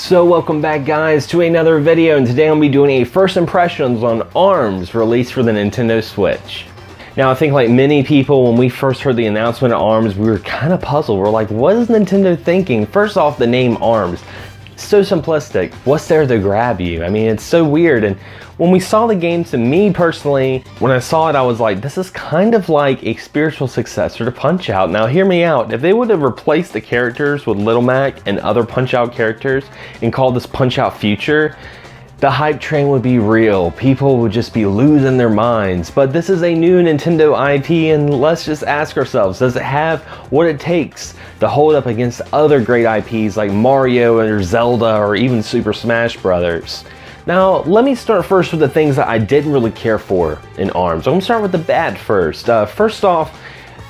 So welcome back guys to another video, and today I'm going to be doing a first impressions on ARMS released for the Nintendo Switch. Now I think like many people, when we first heard the announcement of ARMS, we were kind of puzzled. We're like, what is Nintendo thinking? First off, the name ARMS, so simplistic. What's there to grab you? I mean, it's so weird. And when we saw the game, to me personally, when I saw it, I was like, this is kind of like a spiritual successor to Punch-Out. Now hear me out. If they would have replaced the characters with Little Mac and other Punch-Out characters and called this Punch-Out Future, the hype train would be real. People would just be losing their minds. But this is a new Nintendo IP, and let's just ask ourselves, does it have what it takes to hold up against other great IPs like Mario or Zelda or even Super Smash Brothers? Now, let me start first with the things that I didn't really care for in ARMS. I'm gonna start with the bad first. First off,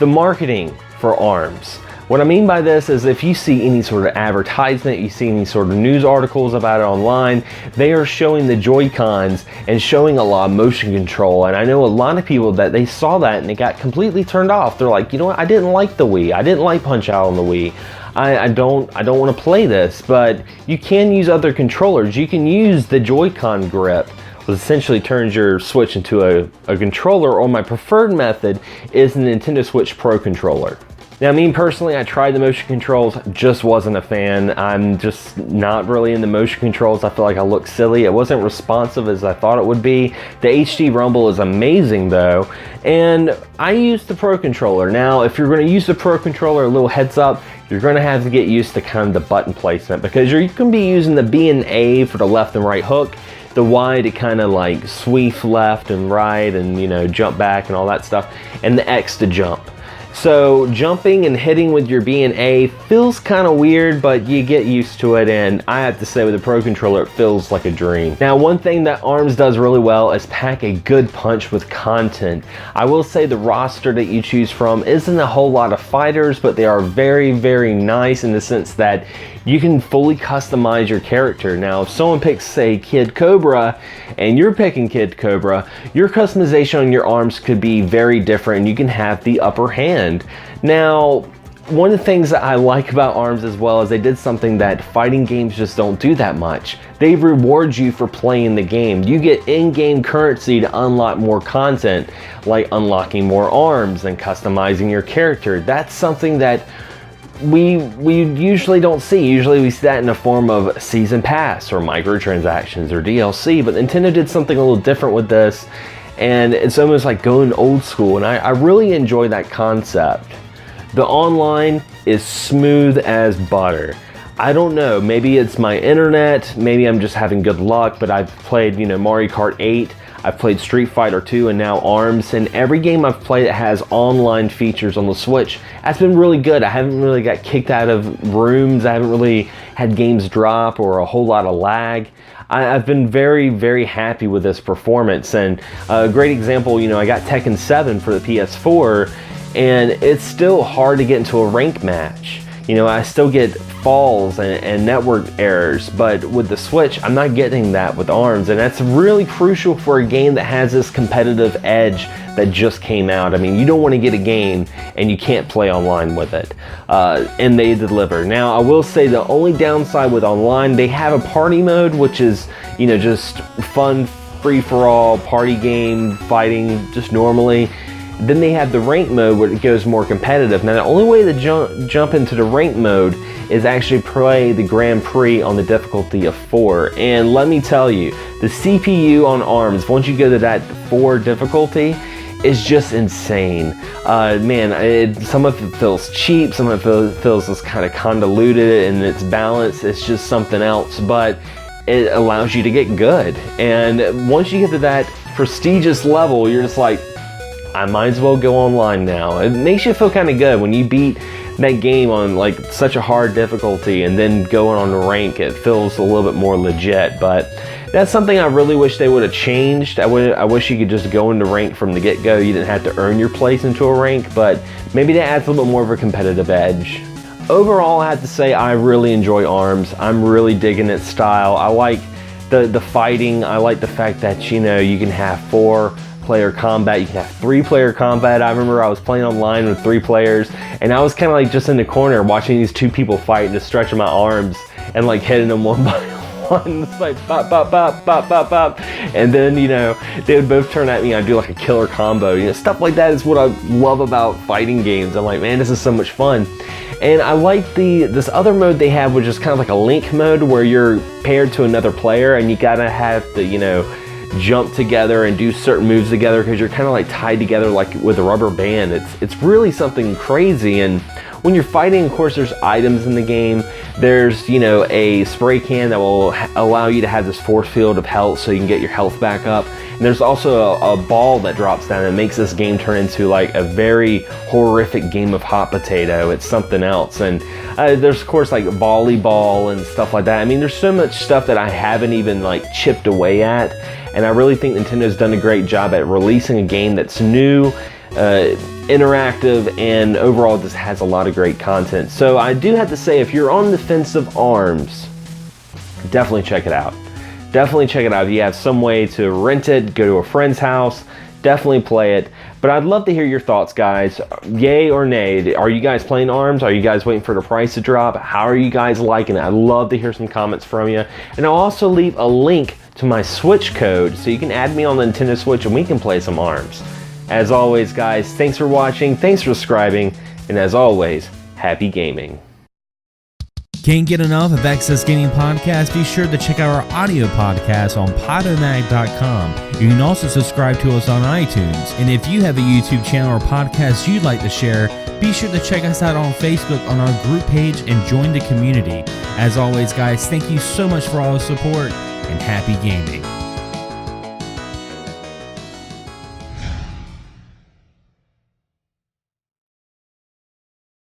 the marketing for ARMS. What I mean by this is if you see any sort of advertisement, you see any sort of news articles about it online, they are showing the Joy-Cons and showing a lot of motion control. And I know a lot of people that they saw that and they got completely turned off. They're like, you know what, I didn't like the Wii. I didn't like Punch-Out on the Wii. I don't want to play this, but you can use other controllers. You can use the Joy-Con grip, which essentially turns your Switch into a controller, or my preferred method is the Nintendo Switch Pro controller. Now, me personally, I tried the motion controls, just wasn't a fan. I'm just not really into motion controls. I feel like I look silly. It wasn't responsive as I thought it would be. The HD rumble is amazing though, and I used the Pro controller. Now, if you're going to use the Pro controller, a little heads up, you're going to have to get used to kind of the button placement, because you can be using the B and A for the left and right hook, the Y to kind of like sweep left and right and, you know, jump back and all that stuff, and the X to jump. So jumping and hitting with your B and A feels kind of weird, but you get used to it, and I have to say with the Pro controller it feels like a dream. Now, one thing that ARMS does really well is pack a good punch with content. I will say the roster that you choose from isn't a whole lot of fighters, but they are very, very nice in the sense that you can fully customize your character. Now, if someone picks, say, Kid Cobra, and you're picking Kid Cobra, your customization on your arms could be very different, and you can have the upper hand. Now, one of the things that I like about ARMS as well is they did something that fighting games just don't do that much. They reward you for playing the game. You get in-game currency to unlock more content, like unlocking more arms and customizing your character. That's something that we usually don't see. Usually we see that in the form of season pass or microtransactions or DLC, but Nintendo did something a little different with this, and it's almost like going old school, and I really enjoy that concept. The online is smooth as butter. I don't know, maybe it's my internet, maybe I'm just having good luck, but I've played, you know, Mario Kart 8, I've played Street Fighter 2, and now ARMS, and every game I've played that has online features on the Switch has been really good. I haven't really got kicked out of rooms, I haven't really had games drop or a whole lot of lag. I've been very, very happy with this performance, and a great example, you know, I got Tekken 7 for the PS4, and it's still hard to get into a rank match. You know, I still get falls and network errors, but with the Switch, I'm not getting that with ARMS, and that's really crucial for a game that has this competitive edge that just came out. I mean, you don't want to get a game and you can't play online with it, and they deliver. Now, I will say the only downside with online, they have a party mode, which is, you know, just fun, free-for-all, party game, fighting, just normally. Then they have the rank mode where it goes more competitive. Now, the only way to jump into the rank mode is actually play the Grand Prix on the difficulty of 4. And let me tell you, the CPU on ARMS, once you go to that 4 difficulty, is just insane. Man, some of it feels cheap, some of it feels just kind of convoluted in its balance. It's just something else, but it allows you to get good. And once you get to that prestigious level, you're just like, I might as well go online now. It makes you feel kind of good when you beat that game on like such a hard difficulty and then going on the rank. It feels a little bit more legit, but that's something I really wish they would have changed. I wish you could just go into rank from the get-go. You didn't have to earn your place into a rank, but maybe that adds a little bit more of a competitive edge. Overall, I have to say I really enjoy ARMS. I'm really digging its style. I like the fighting. I like the fact that, you know, you can have 4-player combat, you can have 3-player combat. I remember I was playing online with 3 players, and I was kind of like just in the corner watching these 2 people fight, just stretching my arms, and like hitting them one by one. It's like bop, bop, bop, bop, bop, bop. And then, you know, they would both turn at me and I'd do like a killer combo. You know, stuff like that is what I love about fighting games. I'm like, man, this is so much fun. And I like this other mode they have, which is kind of like a link mode where you're paired to another player and you gotta have to, you know, jump together and do certain moves together because you're kind of like tied together like with a rubber band. It's really something crazy. And when you're fighting, of course, there's items in the game. There's, you know, a spray can that will allow you to have this force field of health so you can get your health back up. And there's also a ball that drops down and makes this game turn into like a very horrific game of hot potato. It's something else. And there's, of course, like volleyball and stuff like that. I mean, there's so much stuff that I haven't even like chipped away at. And I really think Nintendo's done a great job at releasing a game that's new, interactive, and overall just has a lot of great content. So I do have to say, if you're on the fence of ARMS, definitely check it out. Definitely check it out. If you have some way to rent it, go to a friend's house, definitely play it. But I'd love to hear your thoughts, guys. Yay or nay? Are you guys playing ARMS? Are you guys waiting for the price to drop? How are you guys liking it? I'd love to hear some comments from you. And I'll also leave a link to my Switch code so you can add me on the Nintendo Switch and we can play some ARMS. As always, guys, thanks for watching, thanks for subscribing, and as always, happy gaming. Can't get enough of Excess Gaming Podcast? Be sure to check out our audio podcast on Podomatic.com. You can also subscribe to us on iTunes. And if you have a YouTube channel or podcast you'd like to share, be sure to check us out on Facebook on our group page and join the community. As always, guys, thank you so much for all the support and happy gaming.